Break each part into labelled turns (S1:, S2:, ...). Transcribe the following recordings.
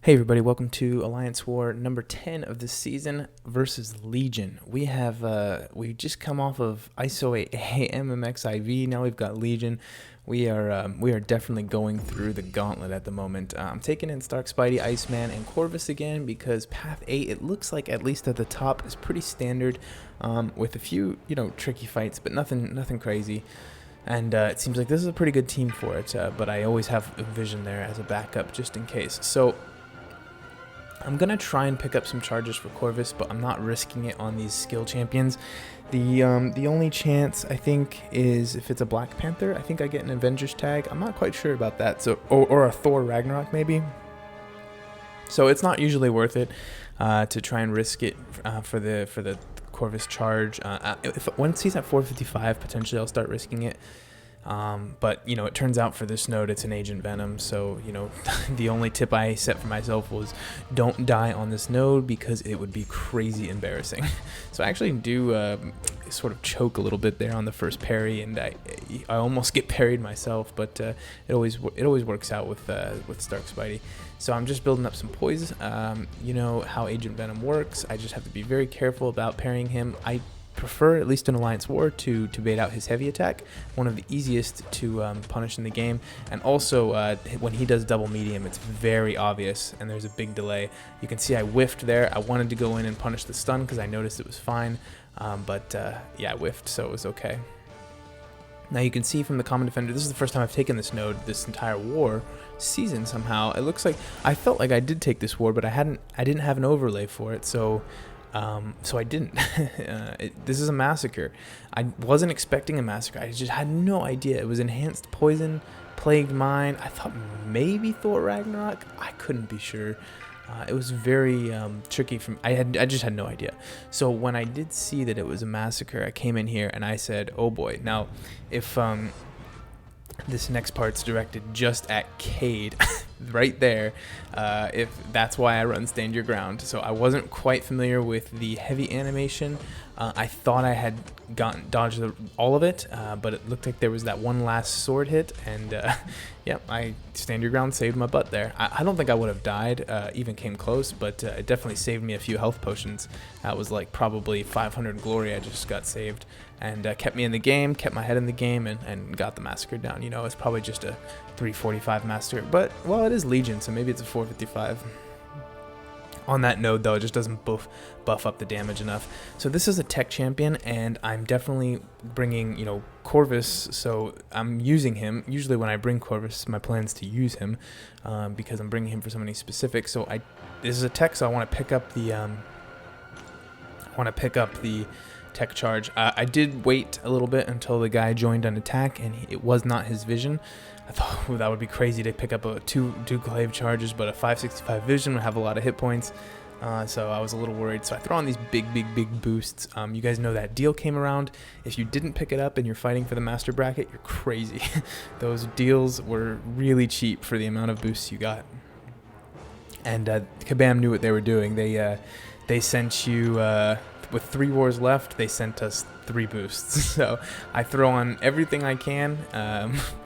S1: Hey everybody, welcome to Alliance War number 10 of the season versus Legion. We just come off of ISO 8A MMXIV. Now we've got Legion. We are definitely going through the gauntlet at the moment. I'm taking in Stark, Spidey, Iceman, and Corvus again because Path 8, it looks like at least at the top, is pretty standard, with a few tricky fights, but nothing crazy. And it seems like this is a pretty good team for it. But I always have a Vision there as a backup just in case. So I'm going to try and pick up some charges for Corvus, but I'm not risking it on these skill champions. The only chance, I think, is if it's a Black Panther. I think I get an Avengers tag. I'm not quite sure about that. So, or a Thor Ragnarok, maybe. So it's not usually worth it to try and risk it for the Corvus charge. Once he's at 455, potentially I'll start risking it. But it turns out for this node it's an Agent Venom, so the only tip I set for myself was don't die on this node because it would be crazy embarrassing. So I actually do sort of choke a little bit there on the first parry, and I almost get parried myself, but it always works out with Stark Spidey. So I'm just building up some poise. You know how Agent Venom works. I just have to be very careful about parrying him. I prefer, at least in Alliance War, to bait out his heavy attack, one of the easiest to punish in the game. And also when he does double medium, it's very obvious and there's a big delay. You can see I whiffed there. I wanted to go in and punish the stun because I noticed it was fine, but yeah, I whiffed, so it was okay. Now you can see from the Common Defender, this is the first time I've taken this node this entire war season somehow. It looks like I felt like I did take this war, but I didn't have an overlay for it, so I didn't. This is a massacre. I wasn't expecting a massacre. I just had no idea. It was enhanced poison, plagued mine. I thought maybe Thor Ragnarok. I couldn't be sure. It was very tricky. I just had no idea. So when I did see that it was a massacre, I came in here and I said, "Oh boy!" Now, if this next part's directed just at Cade, right there, if that's why I run Stand Your Ground. So I wasn't quite familiar with the heavy animation. I thought I had dodged all of it, but it looked like there was that one last sword hit, and yeah, I Stand Your Ground saved my butt there. I don't think I would have died, even came close, but it definitely saved me a few health potions. That was like probably 500 glory I just got saved, and kept me in the game, kept my head in the game, and got the massacre down. It's probably just a 345 massacre, but well, it is Legion, so maybe it's a 455. On that node, though, it just doesn't buff up the damage enough. So this is a tech champion, and I'm definitely bringing, Corvus, so I'm using him. Usually when I bring Corvus, my plan is to use him because I'm bringing him for something specific. So this is a tech, so I want to pick up the tech charge. I did wait a little bit until the guy joined an attack, and it was not his vision. I thought that would be crazy to pick up two glaive charges, but a 565 vision would have a lot of hit points. So I was a little worried. So I throw on these big boosts. You guys know that deal came around. If you didn't pick it up and you're fighting for the master bracket, you're crazy. Those deals were really cheap for the amount of boosts you got. And Kabam knew what they were doing. They sent you with 3 wars left. They sent us 3 boosts. So I throw on everything I can.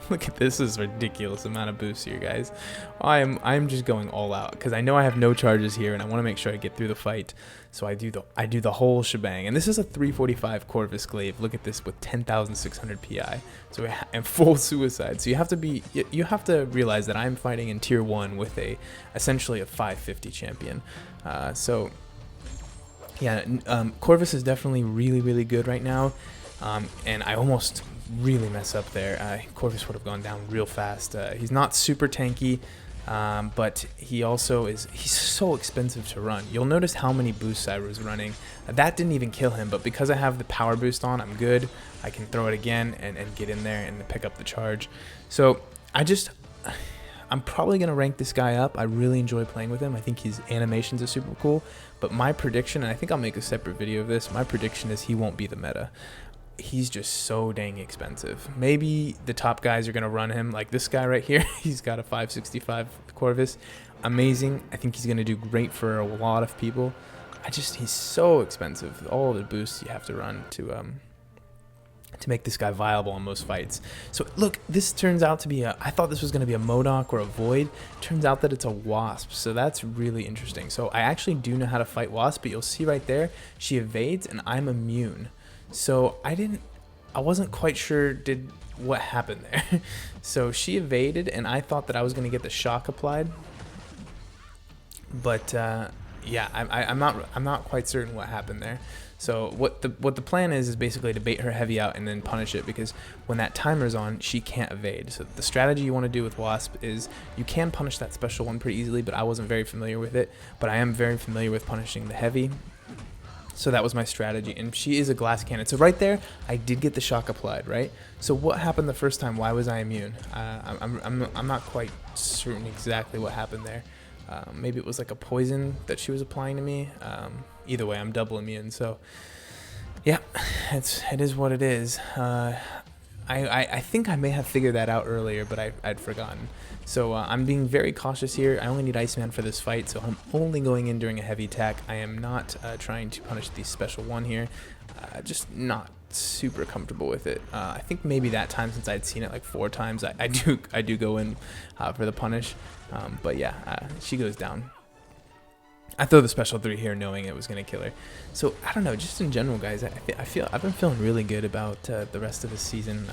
S1: Look at this is ridiculous amount of boosts here, guys. I'm just going all out because I know I have no charges here, and I want to make sure I get through the fight. So I do the whole shebang. And this is a 345 Corvus glaive. Look at this with 10,600 PI. So I'm full suicide. So you have to realize that I'm fighting in tier 1 with essentially a 550 champion. So yeah, Corvus is definitely really good right now, and I almost really mess up there. Corvus would have gone down real fast. He's not super tanky, but he's so expensive to run. You'll notice how many boosts I was running. That didn't even kill him, but because I have the power boost on, I'm good. I can throw it again and get in there and pick up the charge. So I'm probably going to rank this guy up. I really enjoy playing with him. I think his animations are super cool. But my prediction, and I think I'll make a separate video of this, my prediction is he won't be the meta. He's just so dang expensive. Maybe the top guys are going to run him, like this guy right here. He's got a 565 Corvus. Amazing. I think he's going to do great for a lot of people. He's so expensive. All the boosts you have to run to make this guy viable on most fights. So look, this turns out to be I thought this was going to be a MODOK or a Void. Turns out that it's a Wasp, so that's really interesting. So I actually do know how to fight Wasp, but you'll see right there, she evades and I'm immune. So I wasn't quite sure what happened there. So she evaded and I thought that I was going to get the shock applied. But yeah, I'm not quite certain what happened there. So what the plan is basically to bait her heavy out and then punish it, because when that timer's on, she can't evade. So the strategy you want to do with Wasp is you can punish that special one pretty easily, but I wasn't very familiar with it. But I am very familiar with punishing the heavy. So that was my strategy, and she is a glass cannon. So right there, I did get the shock applied, right? So what happened the first time? Why was I immune? I'm not quite certain exactly what happened there. Maybe it was like a poison that she was applying to me. Either way, I'm double immune. So yeah, it is what it is. I think I may have figured that out earlier, but I'd forgotten. So I'm being very cautious here. I only need Iceman for this fight, so I'm only going in during a heavy attack. I am not trying to punish the special one here. Just not super comfortable with it. I think maybe that time, since I'd seen it like 4 times, I do go in for the punish. But yeah, she goes down. I throw the special 3 here knowing it was going to kill her. So I don't know, just in general, guys, I've been feeling really good about the rest of the season.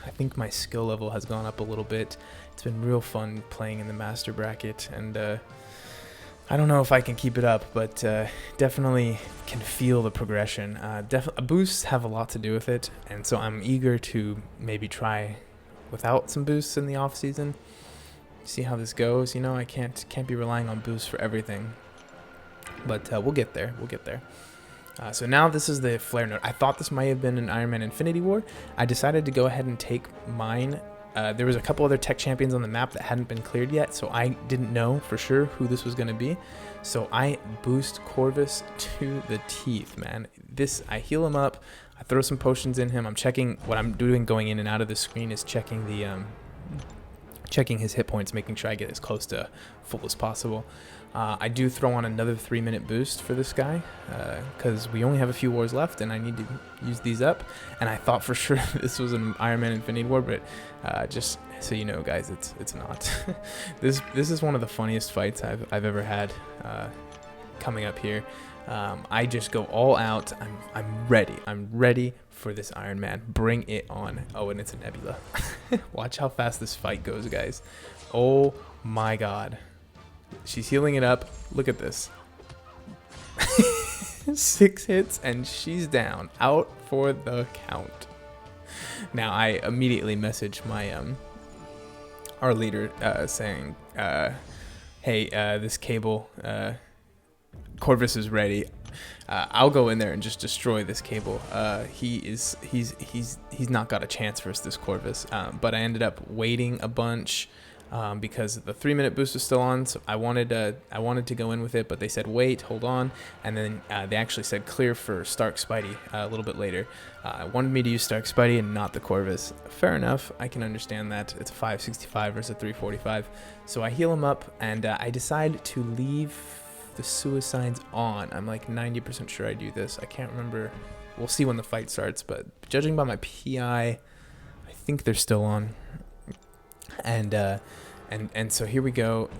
S1: I think my skill level has gone up a little bit. It's been real fun playing in the master bracket, and I don't know if I can keep it up, but definitely can feel the progression. Boosts have a lot to do with it, and so I'm eager to maybe try without some boosts in the off season. See how this goes. You know, I can't be relying on boosts for everything, but we'll get there. We'll get there. So now this is the flare node. I thought this might have been an Ironman Infinity War. I decided to go ahead and take mine. There was a couple other tech champions on the map that hadn't been cleared yet, so I didn't know for sure who this was going to be. So I boost Corvus to the teeth, man. I heal him up. I throw some potions in him. I'm checking what I'm doing going in and out of the screen is checking his hit points, making sure I get as close to full as possible. I do throw on another 3-minute boost for this guy because we only have a few wars left and I need to use these up. And I thought for sure this was an Ironman Infinity War, but just so you know, guys, it's not. This is one of the funniest fights I've ever had coming up here. I just go all out. I'm ready. I'm ready for this Iron Man. Bring it on. Oh, and it's a Nebula. Watch how fast this fight goes, guys. Oh my God. She's healing it up. Look at this. 6 hits and she's down. Out for the count. Now I immediately message my our leader saying, hey, this cable, Corvus is ready. I'll go in there and just destroy this cable. He's not got a chance versus this Corvus. But I ended up waiting a bunch because the 3-minute boost was still on. So I wanted to go in with it, but they said wait, hold on, and then they actually said clear for Stark Spidey a little bit later. Wanted me to use Stark Spidey and not the Corvus. Fair enough, I can understand that. It's a 565 versus a 345. So I heal him up, and I decide to leave the suicides on. I'm like 90% sure I do this. I can't remember. We'll see when the fight starts, but judging by my PI, I think they're still on. And so here we go,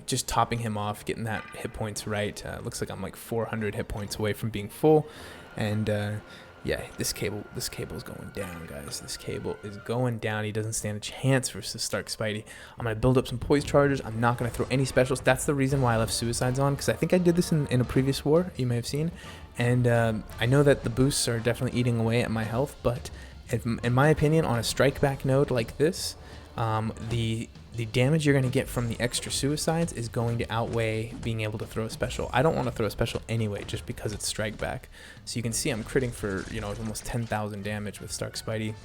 S1: just topping him off, getting that hit points right. Looks like I'm like 400 hit points away from being full, and yeah, this cable is going down, guys. This cable is going down. He doesn't stand a chance versus Stark Spidey. I'm gonna build up some poise charges. I'm not gonna throw any specials. That's the reason why I left suicides on, because I think I did this in a previous war you may have seen, and I know that the boosts are definitely eating away at my health, but in my opinion, on a strike back node like this, the damage you're going to get from the extra suicides is going to outweigh being able to throw a special. I don't want to throw a special anyway, just because it's strike back. So you can see I'm critting for, you know, almost 10,000 damage with Stark Spidey.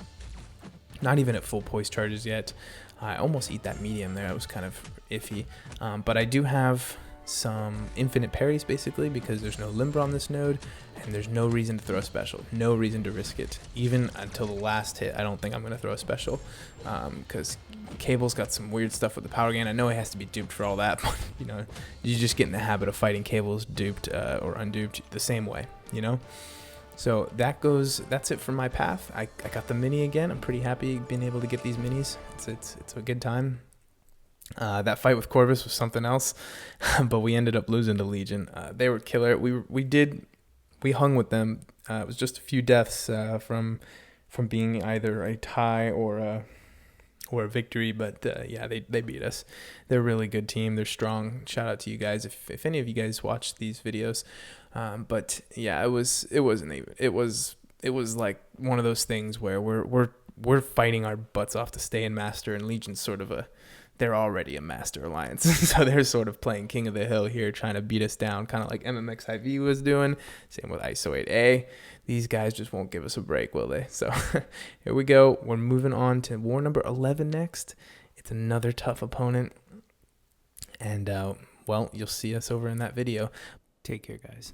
S1: Not even at full poise charges yet. I almost eat that medium there. It was kind of iffy. But I do have some infinite parries basically, because there's no limber on this node and there's no reason to throw a special, no reason to risk it. Even until the last hit, I don't think I'm going to throw a special, because Cable's got some weird stuff with the power gain. I know he has to be duped for all that, but you know, you just get in the habit of fighting Cables duped or unduped the same way, you know. So that's it for my path. I got the mini again. I'm pretty happy being able to get these minis. It's a good time. That fight with Corvus was something else, but we ended up losing to Legion. They were killer. We hung with them. It was just a few deaths from being either a tie or a victory, but yeah, they beat us. They're a really good team. They're strong. Shout out to you guys if any of you guys watch these videos. But yeah, it was like one of those things where we're fighting our butts off to stay in Master, and Legion's sort of they're already a Master Alliance. So they're sort of playing King of the Hill here, trying to beat us down, kind of like MMXIV was doing. Same with ISO-8A. These guys just won't give us a break, will they? So here we go. We're moving on to war number 11 next. It's another tough opponent. And, well, you'll see us over in that video. Take care, guys.